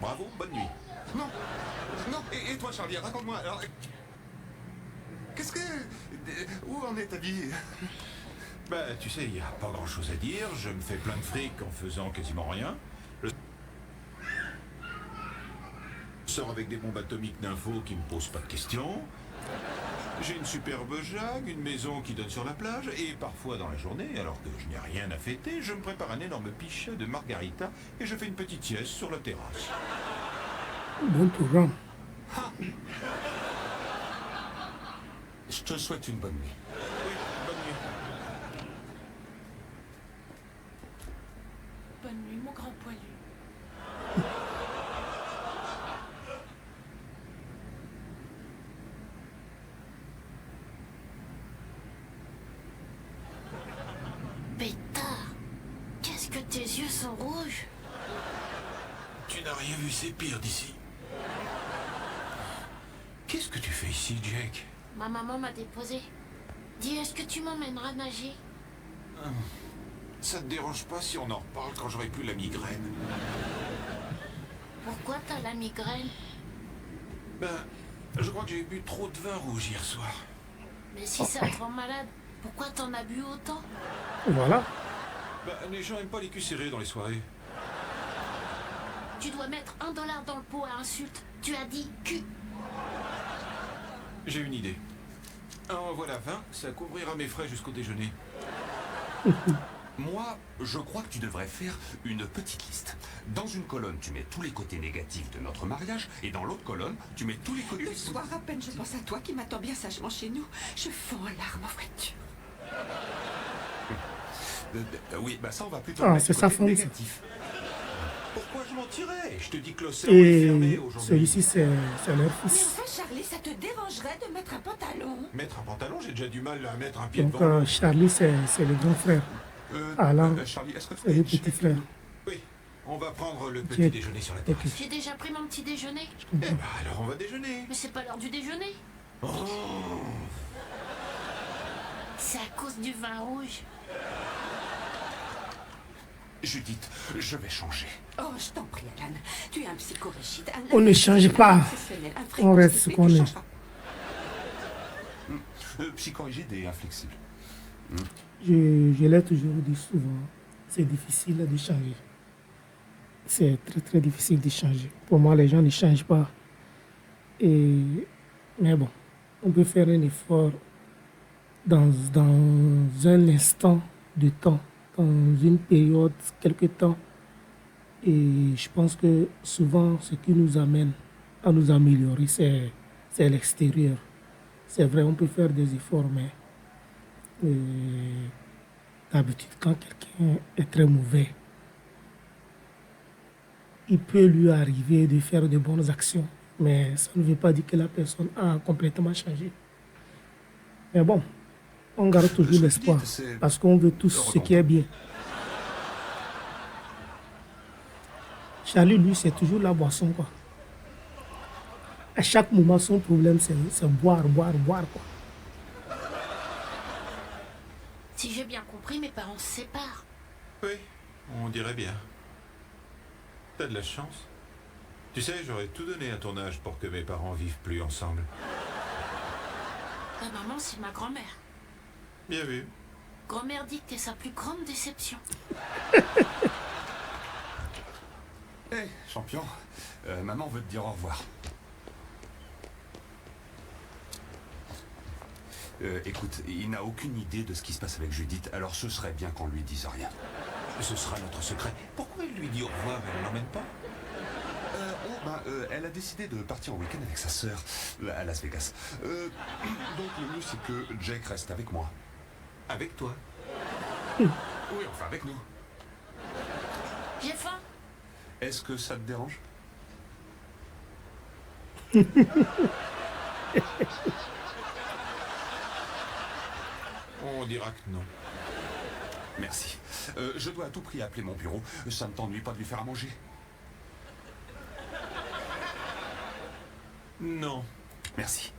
Bravo, bonne nuit. Non, non, et toi Charlie, raconte-moi, alors... Qu'est-ce que... Où en est ta vie? Bah, tu sais, il n'y a pas grand-chose à dire. Je me fais plein de fric en faisant quasiment rien. Je sors avec des bombes atomiques d'infos qui me posent pas de questions. J'ai une superbe jague, une maison qui donne sur la plage, et parfois dans la journée, alors que je n'ai rien à fêter, je me prépare un énorme pichet de margarita et je fais une petite sieste sur la terrasse. Bon programme. Je te souhaite une bonne nuit. Oui, bonne nuit. Bonne nuit, mon grand poilu. Pétard, qu'est-ce que tes yeux sont rouges? Tu n'as rien vu, c'est pire d'ici. Qu'est-ce que tu fais ici, Jake? Ma maman m'a déposé. Dis, est-ce que tu m'emmèneras nager? Ça te dérange pas si on en reparle quand j'aurai plus la migraine? Pourquoi t'as la migraine? Ben, je crois que j'ai bu trop de vin rouge hier soir. Mais si ça te rend malade, pourquoi t'en as bu autant? Voilà. Ben, les gens aiment pas les culs serrés dans les soirées. Tu dois mettre $1 dans le pot à insulte. Tu as dit cul. J'ai une idée. En voilà 20, ça couvrira mes frais jusqu'au déjeuner. Moi, je crois que tu devrais faire une petite liste. Dans une colonne, tu mets tous les côtés négatifs de notre mariage, et dans l'autre colonne, tu mets tous les côtés... Le soir, à peine je pense à toi qui m'attends bien sagement chez nous, je fonds en larmes en voiture. oui, bah ça, on va plutôt Ah, mettre c'est le sa côté femme, ça. négatif. Pourquoi je mentirais? Je te dis que l'océan est fermé Et aujourd'hui. celui-ci, c'est leur Mais fils. enfin, Charlie, ça te dérangerait de mettre un pantalon? Mettre un pantalon, j'ai déjà du mal à mettre un pied Donc, devant. Charlie, c'est le grand frère. Alain, Charlie, est-ce que tu c'est le petit frère. Oui, on va prendre le petit Jake. déjeuner sur la Ok, terrasse. J'ai déjà pris mon petit déjeuner. je Eh comprends. ben alors on va déjeuner. Mais c'est pas l'heure du déjeuner. Oh. C'est à cause du vin rouge. Judith, je vais changer. Oh, je t'en prie, Alan. Tu es un psychorigide. On ne change pas. On reste ce qu'on est. Psychorigide et inflexible. Je l'ai toujours dit souvent, c'est difficile de changer. C'est très très difficile de changer. Pour moi, les gens ne changent pas. Mais bon, on peut faire un effort dans un instant de temps, dans une période, quelque temps. Et je pense que souvent, ce qui nous amène à nous améliorer, c'est l'extérieur. C'est vrai, on peut faire des efforts, mais d'habitude, quand quelqu'un est très mauvais, il peut lui arriver de faire de bonnes actions, mais ça ne veut pas dire que la personne a complètement changé. Mais bon, on garde toujours Ce que l'espoir, vous dites, c'est parce qu'on veut tous ce qui est bien. Charlie, lui, c'est toujours la boisson, quoi. À chaque moment, son problème, c'est boire, boire, boire, quoi. Si j'ai bien compris, mes parents se séparent. Oui, on dirait bien. T'as de la chance. Tu sais, j'aurais tout donné à ton âge pour que mes parents vivent plus ensemble. Ta maman, c'est ma grand-mère. Bien vu. Grand-mère dit que t'es sa plus grande déception. Hé, champion, maman veut te dire au revoir. Écoute, il n'a aucune idée de ce qui se passe avec Judith, alors ce serait bien qu'on lui dise rien. Ce sera notre secret. Pourquoi il lui dit au revoir et elle ne l'emmène pas? Elle a décidé de partir en week-end avec sa sœur à Las Vegas. Donc le mieux c'est que Jake reste avec moi. Avec toi. Oui, enfin avec nous. J'ai faim. Est-ce que ça te dérange? On dira que non. Merci. Je dois à tout prix appeler mon bureau. Ça ne t'ennuie pas de lui faire à manger? Non. Merci.